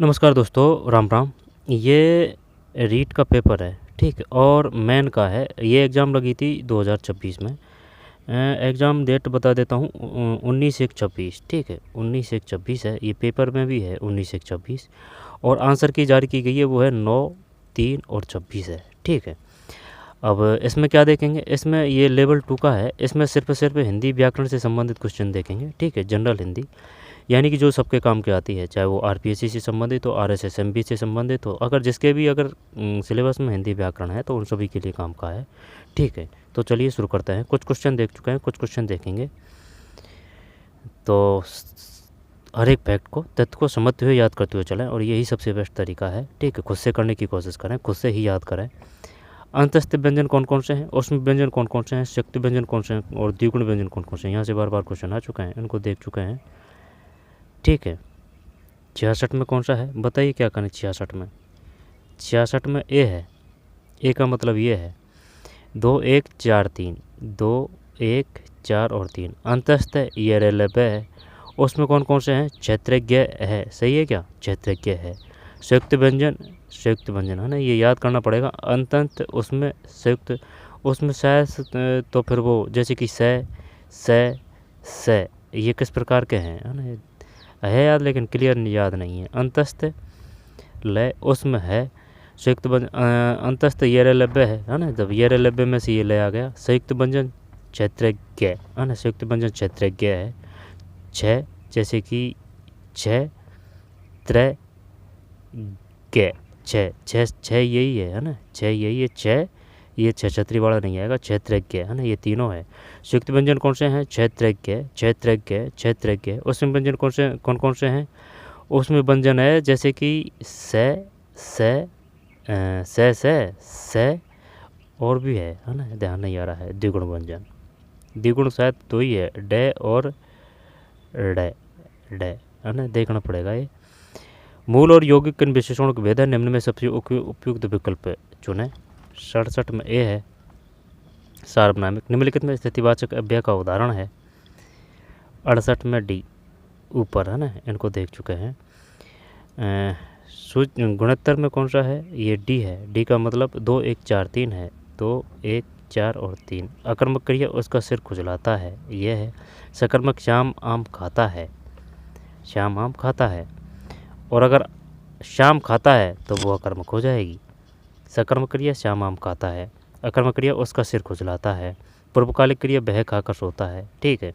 नमस्कार दोस्तों, राम राम। ये रीट का पेपर है, ठीक है, और मेन का है। ये एग्ज़ाम लगी थी 2026 में। एग्ज़ाम डेट बता देता हूँ, 19/1/26, ठीक है, 19/1/26 है। ये पेपर में भी है 19/1/26, और आंसर की जारी की गई है वो है 9/3/26 है, ठीक है। अब इसमें क्या देखेंगे, इसमें ये लेवल 2 का है। इसमें सिर्फ हिंदी व्याकरण से संबंधित क्वेश्चन देखेंगे, ठीक है, जनरल हिंदी, यानी कि जो सबके काम की आती है, चाहे वो आरपीएससी से संबंधित हो, आरएसएसएमबी से संबंधित हो, अगर जिसके भी अगर सिलेबस में हिंदी व्याकरण है तो उन सभी के लिए काम का है, ठीक है। तो चलिए शुरू करते हैं। कुछ क्वेश्चन देख चुके हैं, कुछ क्वेश्चन देखेंगे। तो हर एक फैक्ट को, तथ्य को समझते हुए याद करते हुए चलें, और यही सबसे बेस्ट तरीका है, ठीक है। खुद से करने की कोशिश करें, खुद से ही याद करें। अंतस्थ व्यंजन कौन कौन से हैं, उसमें व्यंजन कौन कौन से हैं, शक्ति व्यंजन कौन से हैं, और द्विगुण व्यंजन कौन कौन से हैं, यहाँ से बार बार क्वेश्चन आ चुके हैं, इनको देख चुके हैं, ठीक है। 66 में कौन सा है, बताइए क्या करें। 66 में, 66 में ए है। ए का मतलब ये है 2 1 4 3, 2 1 4 और 3। अंतस्थ है, ये रेलवे है। उसमें कौन कौन से हैं, क्षेत्रज्ञ है, सही है क्या, क्षेत्रज्ञ है। संयुक्त व्यंजन, संयुक्त व्यंजन है ना, ये याद करना पड़ेगा। अंतंत, उसमें संयुक्त, उसमें से, तो फिर वो जैसे कि से ये किस प्रकार के हैं, है ना, है याद, लेकिन क्लियर याद नहीं है। अंतस्थ लय, उसमें है संयुक्त व्यंजन। अंतस्थ येरलव्य है ना, जब येरलव्य में से ये लय आ गया। संयुक्त व्यंजन क्षेत्रज्ञ है ना, संयुक्त व्यंजन क्षेत्रज्ञ है। छः, जैसे कि छः त्रय गे, छः यही है ना, छः यही है। छः, ये छः छतरी वाला नहीं आएगा, क्षेत्रज्ञ है ना, ये तीनों है। संयुक्त व्यंजन कौन से हैं, क्षेत्रज्ञ, क्षेत्रज्ञ, क्षेत्रज्ञ। उसमें व्यंजन कौन कौन से हैं, उसमें व्यंजन है जैसे कि से और भी है ना, ध्यान नहीं आ रहा है। द्विगुण व्यंजन, द्विगुण शायद दो ही है, डे और डे, है ना, देखना पड़ेगा ये। मूल और यौगिक किन विशेषणों का भेद है, निम्न में सबसे उपयुक्त विकल्प चुने। 67 में ए है सार्वनामिक। निम्नलिखित में स्थितिवाचक अव्यय का उदाहरण है। 68 में डी ऊपर है ना, इनको देख चुके हैं। गुणोत्तर में कौन सा है, ये डी है। डी का मतलब 2 1 4 3 है, 2 1 4 और 3। अकर्मक क्रिया, उसका सिर खुजलाता है, ये है। सकर्मक, श्याम आम खाता है, श्याम आम खाता है। और अगर श्याम खाता है तो वो अकर्मक हो जाएगी। सकर्मक क्रिया श्याम आम खाता है, अकर्मक क्रिया उसका सिर खुजलाता है। पूर्वकालिक क्रिया वह खाकर सोता है, ठीक है।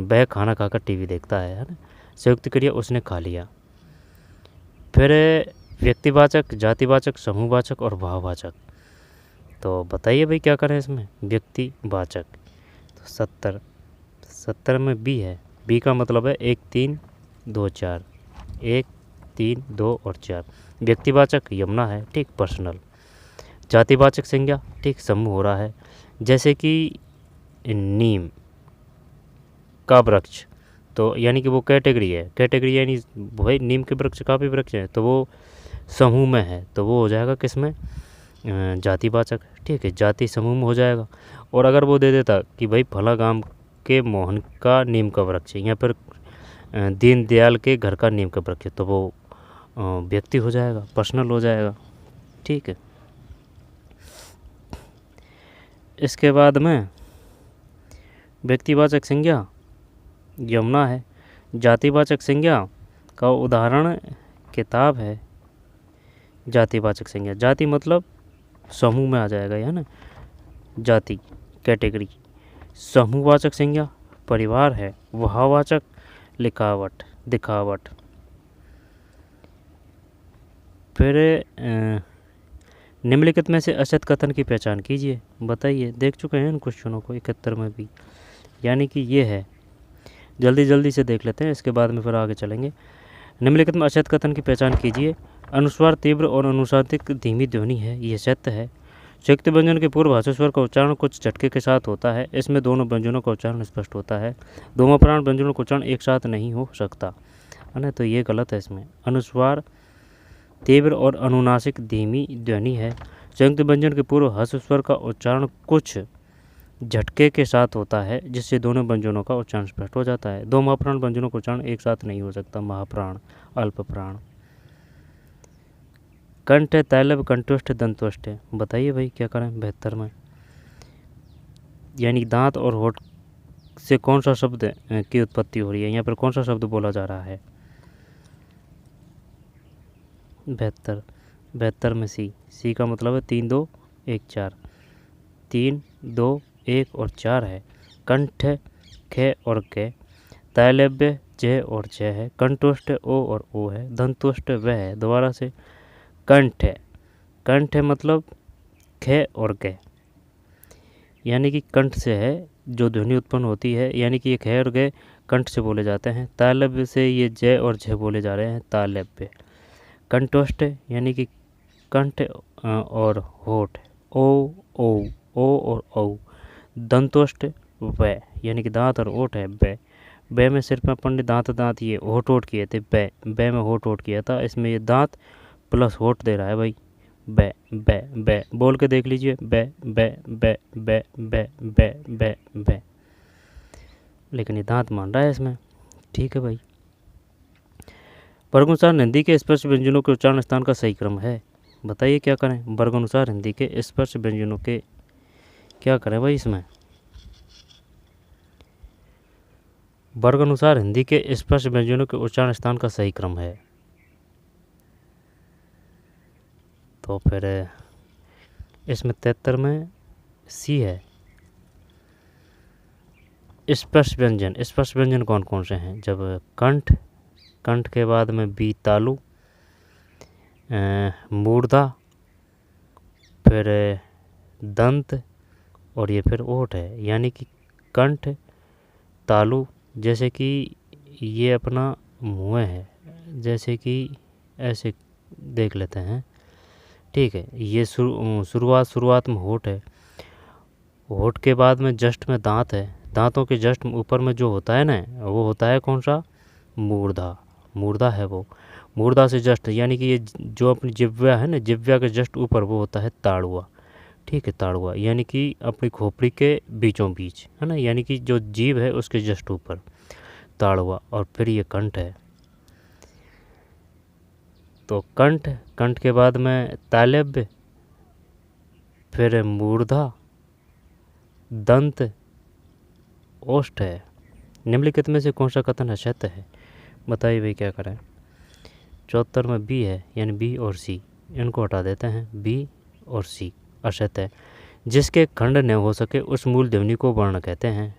वह खाना खाकर टीवी देखता है ना। संयुक्त क्रिया उसने खा लिया। फिर व्यक्तिवाचक, जातिवाचक, समूहवाचक और भाववाचक। तो बताइए भाई क्या करें इसमें। व्यक्तिवाचक तो 70 में बी है। बी का मतलब है 1 3 2 4, 1 3 2 और 4। व्यक्तिवाचक यमुना है, ठीक, पर्सनल। जातिवाचक संज्ञा, ठीक, समूह हो रहा है, जैसे कि नीम का वृक्ष, तो यानी कि वो कैटेगरी है। कैटेगरी यानी भाई नीम के वृक्ष काफ़ी वृक्ष हैं, तो वो समूह में है, तो वो हो जाएगा किस में, जातिवाचक, ठीक है, जाति समूह में हो जाएगा। और अगर वो दे देता कि भाई फला गांव के मोहन का नीम का वृक्ष है, या फिर दीनदयाल के घर का नीम का वृक्ष है, तो वो व्यक्ति हो जाएगा, पर्सनल हो जाएगा, ठीक है। इसके बाद में व्यक्तिवाचक संज्ञा यमुना है। जातिवाचक संज्ञा का उदाहरण किताब है। जातिवाचक संज्ञा, जाति मतलब समूह में आ जाएगा, है ना, जाति कैटेगरी। समूहवाचक संज्ञा परिवार है। भाववाचक लिखावट, दिखावट। फिर निम्नलिखित में से असत कथन की पहचान कीजिए, बताइए। देख चुके हैं इन क्वेश्चनों को 71 में भी, यानी कि ये है। जल्दी से देख लेते हैं, इसके बाद में फिर आगे चलेंगे। निम्नलिखित में असत कथन की पहचान कीजिए। अनुस्वार तीव्र और अनुसातिक धीमी ध्वनि है, ये सत्य है। संयुक्त व्यंजन के पूर्व भाषा स्वर का उच्चारण कुछ झटके के साथ होता है, इसमें दोनों व्यंजनों का उच्चारण स्पष्ट होता है। दोनों प्राण व्यंजनों का उच्चारण एक साथ नहीं हो सकता, है ना, तो ये गलत है। इसमें अनुस्वार तीव्र और अनुनासिक धीमी ध्वनि है। संयुक्त व्यंजन के पूर्व हर्ष स्वर का उच्चारण कुछ झटके के साथ होता है, जिससे दोनों व्यंजनों का उच्चारण स्पष्ट हो जाता है। दो महाप्राण व्यंजनों का उच्चारण एक साथ नहीं हो सकता। महाप्राण, अल्प प्राण। कंठ है, तैलव, कंठोष्ठ, दंतोष्ठ है। बताइए भाई क्या करें 72 में। यानी दांत और होठ से कौन सा शब्द की उत्पत्ति हो रही है, यहाँ पर कौन सा शब्द बोला जा रहा है। 72 में सी का मतलब है 3 2 1 4। 3 2 1 और 4 है। कंठ ख और क, तैलव्य ज और ज है, कंठोष्ठ ओ और ओ है, दंतोष्ठ व है। दोबारा से कंठ है, कंठ है मतलब ख और क, यानी कि कंठ से है जो ध्वनि उत्पन्न होती है, यानी कि ये ख और ग कंठ से बोले जाते हैं। तालव्य से ये ज और झ बोले जा रहे हैं, तालव्य। कंठोष्ठ यानी कि कंठ और होठ, ओ और औ। दंतोष्ठ व, यानी कि दांत और ओठ है, ब में सिर्फ अपन ने दांत ये होठ किए थे, ब में होठ किया था, इसमें ये दांत प्लस होठ दे रहा है भाई। ब बोल के देख लीजिए, ब, लेकिन ये दांत मान रहा है इसमें। ठीक है भाई। वर्गानुसार हिंदी के स्पर्श व्यंजनों के उच्चारण स्थान का सही क्रम है। बताइए क्या करें। वर्गानुसार हिंदी के स्पर्श व्यंजनों के क्या करें भाई इसमें। वर्गानुसार हिंदी के स्पर्श व्यंजनों के उच्चारण स्थान का सही क्रम है। तो फिर इसमें 73 में सी है। स्पर्श व्यंजन कौन कौन से हैं। जब कंठ के बाद में बी तालु, मूर्धा, फिर दंत और ये फिर ओठ है। यानी कि कंठ तालु, जैसे कि ये अपना मुँह है, जैसे कि ऐसे देख लेते हैं। ठीक है। ये शुरुआत में होठ है, होठ के बाद में जस्ट में दांत है, दांतों के जस्ट ऊपर में जो होता है ना, वो होता है कौन सा, मूर्धा है वो। मूर्धा से जस्ट, यानी कि ये जो अपनी जिह्वा है ना, जिह्वा के जस्ट ऊपर वो होता है ताड़ुआ। ठीक है, ताड़ुआ यानी कि अपनी खोपड़ी के बीचों बीच है ना, यानी कि जो जीभ है उसके जस्ट ऊपर ताड़ुआ। और फिर ये कंठ है। तो कंठ के बाद में तालव्य, फिर मूर्धा, दंत, ओष्ठ है। निम्नलिखित में से कौन सा कथन अशक्त है। बताइए भाई क्या करें। 74 में बी है, यानी बी और सी, इनको हटा देते हैं। बी और सी अशक्त है। जिसके खंड न हो सके उस मूल ध्वनि को वर्ण कहते हैं।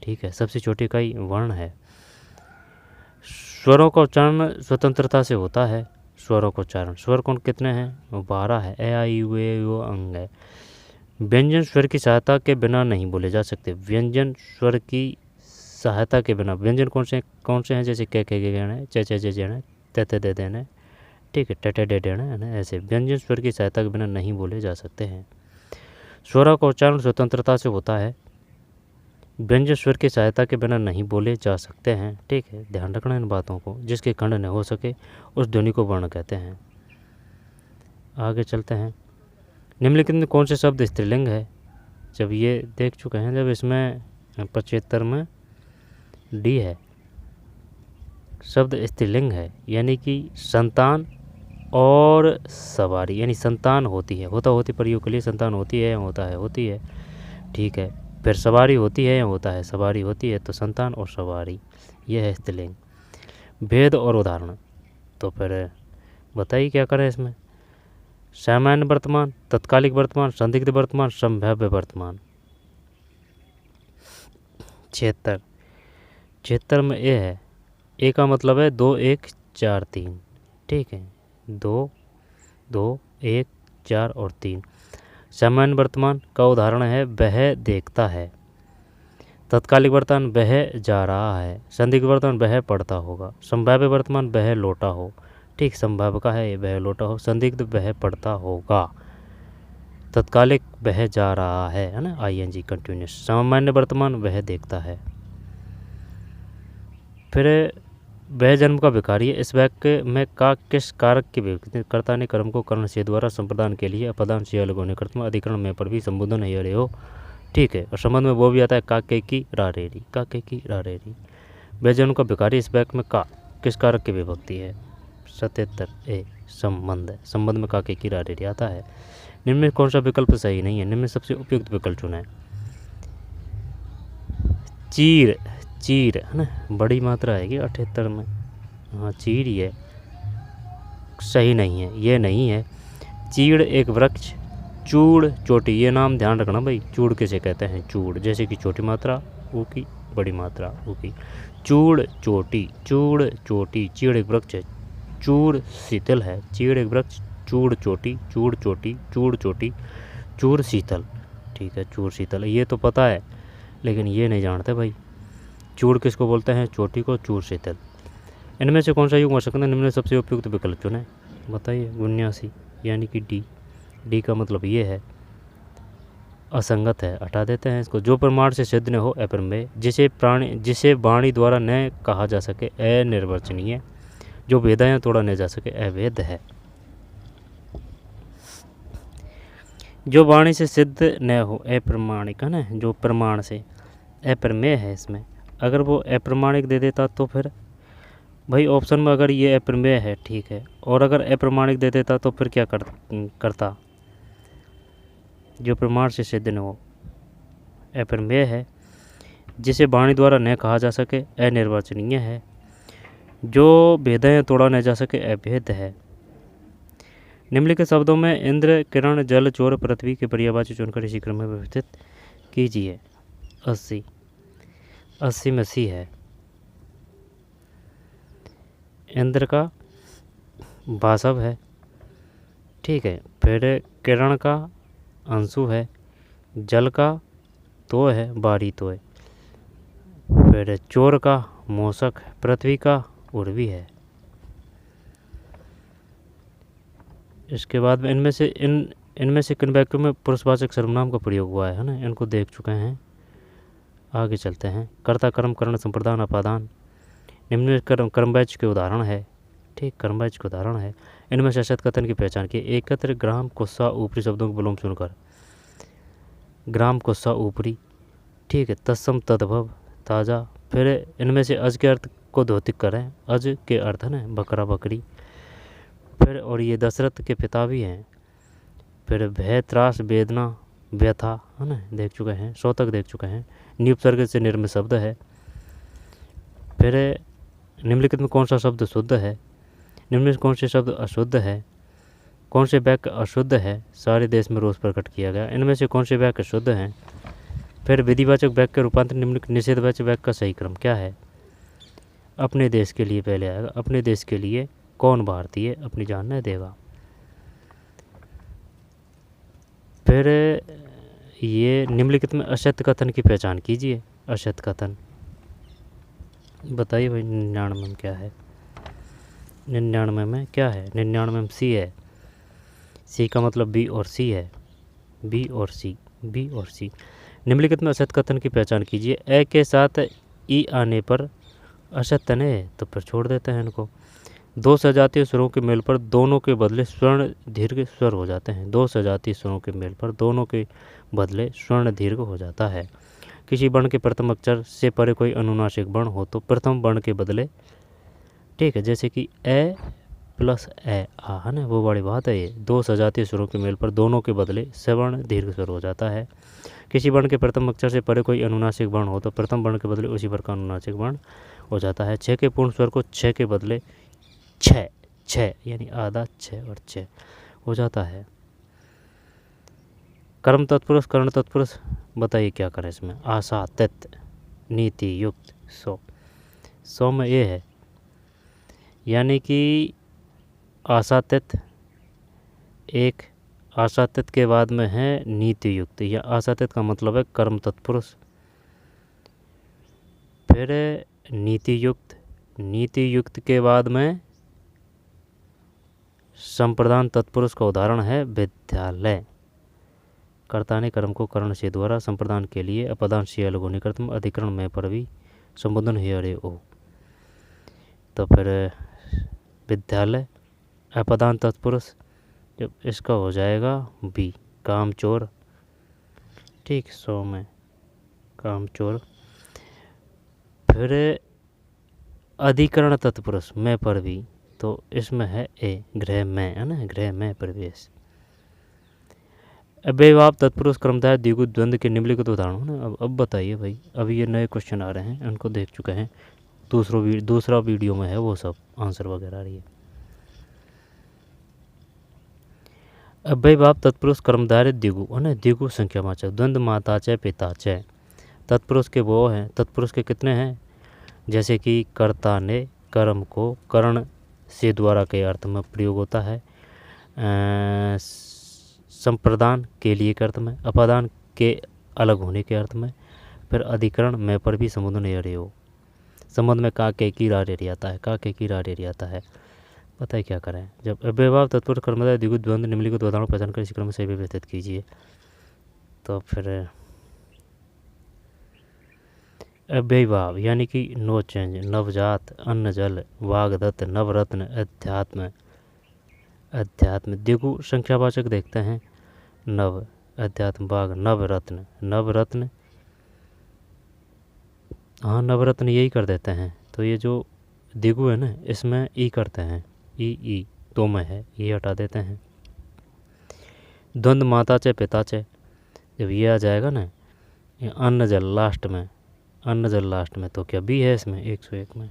ठीक है, सबसे छोटी इकाई वर्ण है। स्वरों का उच्चारण स्वतंत्रता से होता है। स्वरों का उच्चारण, स्वर कौन कितने हैं, 12 है। ए आई यू ए ओ अंग है। व्यंजन स्वर की सहायता के बिना नहीं बोले जा सकते। व्यंजन स्वर की सहायता के बिना, व्यंजन कौन से हैं, जैसे के गहने, चे जेने, ते दे देने, ठीक है, टे डे देने है ना, ऐसे व्यंजन स्वर की सहायता के बिना नहीं बोले जा सकते हैं। स्वरों का उच्चारण स्वतंत्रता से होता है। व्यंजन स्वर की सहायता के बिना नहीं बोले जा सकते हैं। ठीक है, ध्यान रखना इन बातों को। जिसके खंड न हो सके उस ध्वनि को वर्ण कहते हैं। आगे चलते हैं। निम्नलिखित में कौन से शब्द स्त्रीलिंग है। जब ये देख चुके हैं, जब इसमें 75 में डी है, शब्द स्त्रीलिंग है, यानी कि संतान और सवारी, यानी संतान होती है, होती प्रयोग के लिए संतान होती है या होती है। ठीक है, फिर सवारी होती है या सवारी होती है, तो संतान और सवारी, यह है स्त्रीलिंग। भेद और उदाहरण, तो फिर बताइए क्या करें इसमें। सामान्य वर्तमान, तत्कालिक वर्तमान, संदिग्ध वर्तमान, संभाव्य वर्तमान। 76 में ए है। ए का मतलब है 2 1 4 3। ठीक है, 2 2 1 4 और 3। सामान्य वर्तमान का उदाहरण है वह देखता है। तत्कालिक वर्तमान वह जा रहा है। संदिग्ध वर्तमान वह पढ़ता होगा। संभाव्य वर्तमान वह लौटा हो। ठीक, संभाव्य का है वह लौटा हो। संदिग्ध वह पढ़ता होगा। तत्कालिक वह जा रहा है ना, ING कंटिन्यूस। सामान्य वर्तमान वह देखता है। फिर वह जन्म का भिखारी है। इस वाक्य में का किस कारक के विपरीत कर्ता ने कर्म को कर्ण से द्वारा संप्रदान के लिए अपदान से अलग होने कर्तव्य अधिकरण में पर भी संबोधन है रहे हो। ठीक है। और संबंध में वो भी आता है काके की रारेरी, काके की रारेरी। व्यंजनों का विकारी इस वाक्य में का किस कारक की विभक्ति है? 77 ए संबंध है। संबंध में काके की रारेरी आता है। निम्न में कौन सा विकल्प सही नहीं है? निम्न में सबसे उपयुक्त विकल्प चुना है। चीर, चीर है ना, बड़ी मात्रा आएगी 78 में। हाँ चीर ही है, सही नहीं है, ये नहीं है। चीड़ एक वृक्ष, चूड़ चोटी, ये नाम ध्यान रखना भाई। चूड़ किसे कहते हैं? चूड़, जैसे कि छोटी मात्रा ऊ की, बड़ी मात्रा ऊ की। चूड़ चोटी, चूड़ चोटी। चीड़ एक वृक्ष है, चूड़ शीतल है। चीड़ एक वृक्ष, चूड़ चोटी, चूड़ चोटी, चूड़ चोटी, चूड़ शीतल। ठीक है, चूड़ शीतल ये तो पता है, लेकिन ये नहीं जानते भाई चूड़ किसको बोलते हैं, चोटी को, चूड़ शीतल। इनमें से कौन सा युग्म हो सकता है? निम्न में सबसे उपयुक्त विकल्प चुने, बताइए। 79 यानी कि डी। डी का मतलब ये है असंगत है, हटा देते हैं इसको। जो प्रमाण से सिद्ध न हो अप्रमेय, जिसे वाणी द्वारा न कहा जा सके अनिर्वचनीय, जो वेदाएं तोड़ा न जा सके अवैध है। जो वाणी से सिद्ध न हो अप्रमाणिक है ना, जो प्रमाण से, अप्रमेय है इसमें। अगर वो अप्रमाणिक दे देता तो फिर भाई ऑप्शन में अगर ये अप्रमेय है ठीक है, और अगर अप्रमाणिक दे देता तो फिर क्या करता? जो प्रमाण से सिद्ध न हो अप्रमेय है, जिसे वाणी द्वारा न कहा जा सके अनिर्वचनीय है, जो भेदें तोड़ा न जा सके अभेद है। निम्नलिखित शब्दों में इंद्र, किरण, जल, चोर, पृथ्वी के पर्यायवाची चुनकर इसी क्रम में व्यवस्थित कीजिए। 80 में सी है। इंद्र का वासव है, ठीक है। फिर किरण का अंशु है, जल का तो है, बारी तो है। फिर चोर का मोसक, पृथ्वी का उर्वी है। इसके बाद में इनमें से किन वाक्यों में पुरुषवाचक सर्वनाम का प्रयोग हुआ है ना, इनको देख चुके हैं। आगे चलते हैं। कर्ता, कर्म, करण, संप्रदान, अपादान। निम्न में कर्मवाच्य के उदाहरण है, ठीक, कर्मवाच्य के उदाहरण है। इनमें से सत कथन की पहचान की। एकत्र, ग्राम, कुस्सा, ऊपरी शब्दों के विलोम चुनकर। ग्राम, कुस्सा, ऊपरी, ठीक है। तत्सम, तद्भव, ताज़ा। फिर इनमें से अज के अर्थ को द्योतिक करें। अज के अर्थ है ना बकरा, बकरी। फिर और ये दशरथ के पिता भी हैं। फिर भय, त्रास, वेदना, व्यथा है ना, देख चुके हैं। शोतक देख चुके हैं। नियुपसर्ग से निर्मित शब्द है। फिर निम्नलिखित में कौन सा शब्द शुद्ध है? निम्न में कौन से शब्द अशुद्ध है? कौन से वाक्य अशुद्ध है? सारे देश में रोष प्रकट किया गया। इनमें से कौन से वाक्य शुद्ध हैं? फिर विधिवाचक वाक्य रूपांतर निम्नलिखित निषेधवाचक वाक्य का सही क्रम क्या है? अपने देश के लिए पहले आएगा। अपने देश के लिए कौन भारतीय अपनी जान न देगा। फिर ये निम्नलिखित में असत्य कथन की पहचान कीजिए। असत्य कथन बताइए भाई। 99 में क्या है? 99 में क्या है? 99 में सी है। सी का मतलब बी और सी है। बी और सी, बी और सी। निम्नलिखित में असत्य कथन की पहचान कीजिए। ए के साथ ई आने पर असत्य ने, तो फिर छोड़ देते हैं इनको। दो सजातीय स्वरों के मेल पर दोनों के बदले स्वर्ण दीर्घ स्वर हो जाते हैं। दो सजातीय स्वरों के मेल पर दोनों के बदले स्वर्ण दीर्घ हो जाता है। किसी वर्ण के प्रथम अक्षर से परे कोई अनुनासिक वर्ण हो तो प्रथम वर्ण के बदले, ठीक है, जैसे कि ए प्लस ए आ है ना, वो बड़ी बात है ये। दो सजातीय स्वरों के मेल पर दोनों के बदले सवर्ण दीर्घ स्वर हो जाता है। किसी वर्ण के प्रथम अक्षर से परे कोई अनुनासिक वर्ण हो तो प्रथम वर्ण के बदले उसी वर्ग का अनुनासिक वर्ण हो जाता है। छः के पूर्ण स्वर को छः के बदले छः, छः यानी आधा, छः और छः हो जाता है। कर्म तत्पुरुष, कर्ण तत्पुरुष, बताइए क्या करें इसमें। आशा, तत्, नीति युक्त, सौ में ये है, यानी कि आशा तत् एक, आशा तत् के बाद में है नीति युक्त, या आशा तत् का मतलब है कर्म तत्पुरुष। फिर नीति युक्त, नीति युक्त के बाद में संप्रदान तत्पुरुष का उदाहरण है विद्यालय। कर्ता ने कर्म को कर्ण से द्वारा संप्रदान के लिए अपदान से अलग होने कर्तम अधिकरण में पर भी संबोधन है अरे ओ। तो फिर विद्यालय अपदान तत्पुरुष, जब इसका हो जाएगा बी, कामचोर। ठीक, 100 में कामचोर। फिर अधिकरण तत्पुरुष मैं पर भी, तो इसमें है ए, गृह में, है ना, गृह में प्रवेश। अव्ययभाव तत्पुरुष कर्मधारय द्विगु द्वंद्व के निम्नलिखित उदाहरण है ना। अब बताइए भाई, अभी ये नए क्वेश्चन आ रहे हैं, उनको देख चुके हैं, दूसरा वीडियो में है वो सब आंसर वगैरह आ रही है। अव्ययभाव तत्पुरुष कर्मधारय द्विगु, है ना, द्विगु संख्यावाचक, द्वंद्व माताचय पिताचय। तत्पुरुष के वो हैं, तत्पुरुष के कितने हैं, जैसे कि कर्ता ने कर्म को कर्ण से द्वारा के अर्थ में प्रयोग होता है, संप्रदान के लिए के अर्थ में, अपादान के अलग होने के अर्थ में, फिर अधिकरण में पर भी संबंध नहीं रहे हो, संबंध में का के की रारे आता है, का के की रारे आता है। पता है क्या करें, जब अव्ययभाव तत्पुरुष कर्मधारय द्विगु द्वंद्व निम्नलिखित उदाहरणों पहचान कर इसी क्रम से व्यवस्थित कीजिए। तो फिर अव्ययभाव यानी कि नो चेंज, नवजात, अन्न जल, वागदत्त, नवरत्न, अध्यात्म। अध्यात्म द्विगु संख्यावाचक देखते हैं, नव, अध्यात्म, वाग, नवरत्न। नवरत्न, हाँ नवरत्न यही कर देते हैं। तो ये जो द्विगु है ना, इसमें ई करते हैं, ई दो में है, ये हटा देते हैं। द्वंद्व माताचय पिताचय, जब ये आ जाएगा ना, ये अन्न जल लास्ट में, अन्न जल लास्ट में, तो क्या बी है इसमें 101 में,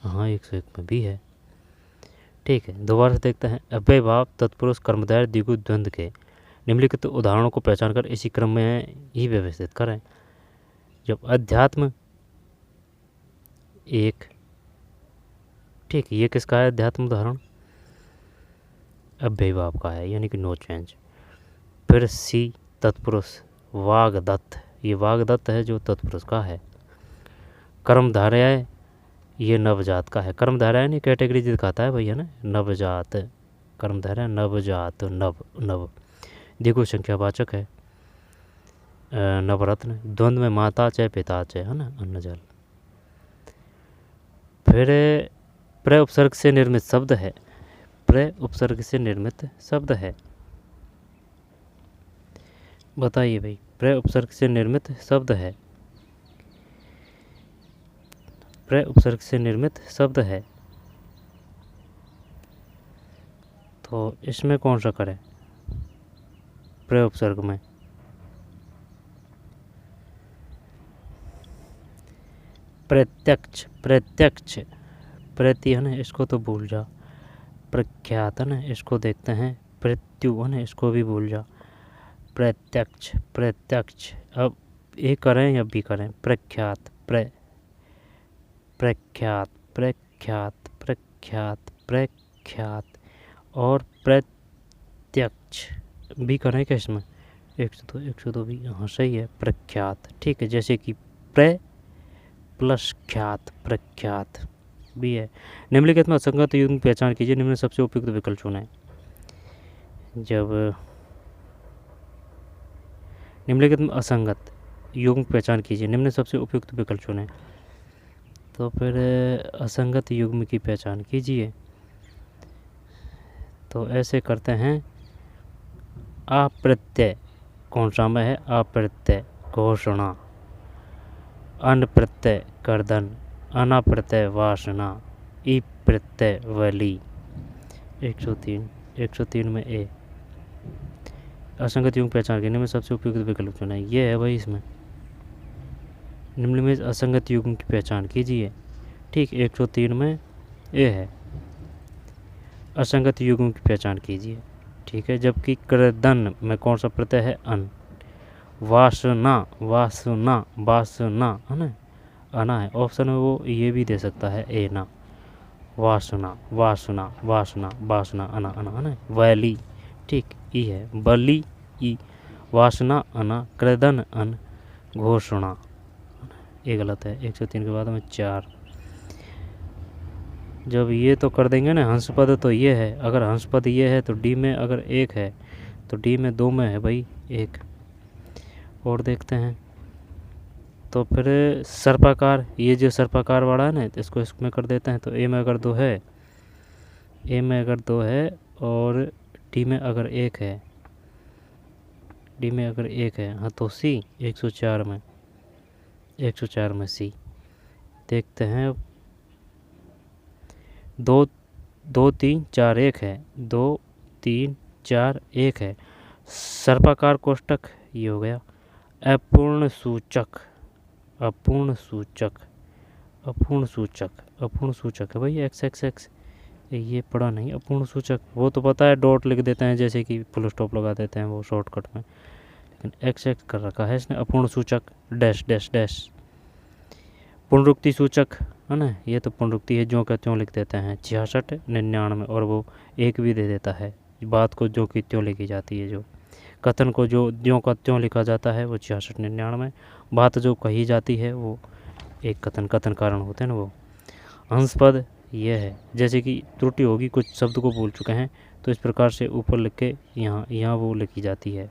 हाँ 101 में बी है। ठीक है, दोबारा से देखते हैं। अव्ययभाव तत्पुरुष कर्मधारय द्विगु द्वंद्व के निम्नलिखित उदाहरणों को पहचान कर इसी क्रम में ही व्यवस्थित करें। जब अध्यात्म एक, ठीक, ये किसका है अध्यात्म उदाहरण, अव्ययभाव का है, यानी कि नो चेंज। फिर सी तत्पुरुष वागदत्त, ये वागदत्त है जो तत्पुरुष का है। कर्मधारय ये नवजात का है, कर्मधारय नहीं कैटेगरी दिखाता है भैया ना, नवजात, कर्मधारय नवजात, नव द्विगु संख्यावाचक है। नवरत्न, द्वंद्व में माताचय पिताचय, है ना, अन्न जल। फिर प्रय उपसर्ग से निर्मित शब्द है, प्रय उपसर्ग से निर्मित शब्द है, बताइए भाई, प्रय उपसर्ग से निर्मित शब्द है, प्रय उपसर्ग से निर्मित शब्द है, तो इसमें कौन सा करें, प्रय उपसर्ग में प्रत्यक्ष, प्रत्यक्ष, प्रति है ना, इसको तो भूल जा, प्रख्यात है ना, इसको देखते हैं, प्रत्यु है ना, इसको भी भूल जा, प्रत्यक्ष, प्रत्यक्ष। अब ए करें या बी करें, प्रख्यात, प्रख्यात, प्रख्यात, प्रख्यात, प्रख्यात, और प्रत्यक्ष भी करें क्या इसमें, 102 भी, हाँ सही है, प्रख्यात। ठीक है, जैसे कि प्र प्लस ख्यात, प्रख्यात भी है। निम्नलिखित में असंगत युग्म की पहचान कीजिए, निम्न सबसे उपयुक्त विकल्प चुनें। जब निम्नलिखित में असंगत युग्म की पहचान कीजिए, निम्न सबसे उपयुक्त विकल्प चुनें। तो फिर असंगत युग्म की पहचान कीजिए, तो ऐसे करते हैं, अप्रत्यय कौन सा में है, अप्रत्यय घोषणा, अन प्रत्यय कर्दन, अना प्रत्यय वासना, ई प्रत्यय वली। 103 में ए। असंगत युग्म पहचान के निम्न में सबसे उपयुक्त विकल्प चुना, ये है भाई, इसमें निम्न में असंगत युग्म की पहचान कीजिए। ठीक, 103 में ए है, असंगत युग्म की पहचान कीजिए। ठीक है, जबकि कर्दन में कौन सा प्रत्यय है, अन। वासना, वासना, वासना है ना, अना है, ऑप्शन में वो ये भी दे सकता है, ए ना, वासना, वासना, वासना, वासना, अना, अना, है ना, वैली। ठीक, ई है, बली, ई, वासना, अना, क्रदन, अन, घोषणा, ये गलत है। 103 के बाद में 4। जब ये तो कर देंगे ना, हंसपद तो ये है, अगर हंसपद ये है तो डी में अगर 1 है तो डी में 2 में है भाई 1। और देखते हैं, तो फिर सर्पाकार, ये जो सर्पाकार वाला है ना, तो इसको इसमें कर देते हैं। तो ए में अगर 2 है, ए में अगर 2 है और डी में अगर 1 है, डी में अगर 1 है, हाँ तो सी 104 में सी। देखते हैं अब 2 2 3 4 1 है, 2 3 4 1 है। सर्पाकार कोष्टक ये हो गया। अपूर्ण सूचक है भाई, एक्स एक्स एक्स, ये पढ़ा नहीं। अपूर्ण सूचक वो तो पता है, डॉट लिख देते हैं जैसे कि फुल स्टॉप लगा देते हैं वो शॉर्टकट में, लेकिन एक्स एक्स कर रखा है इसने। अपूर्ण सूचक डैश डैश डैश। पुनरुक्ति सूचक है ना, ये तो पुनरुक्ति है, ज्यों का त्यों लिख देते हैं। 66 99 और वो एक भी दे देता है, बात को ज्यों की त्यों लिखी जाती है। जो कथन को जो ज्यों का त्यों लिखा जाता है वो 66 99। बात जो कही जाती है वो एक कथन कारण होते हैं ना वो। अंशपद ये है, जैसे कि त्रुटि होगी, कुछ शब्द को भूल चुके हैं तो इस प्रकार से ऊपर लिख के यहाँ वो लिखी जाती है।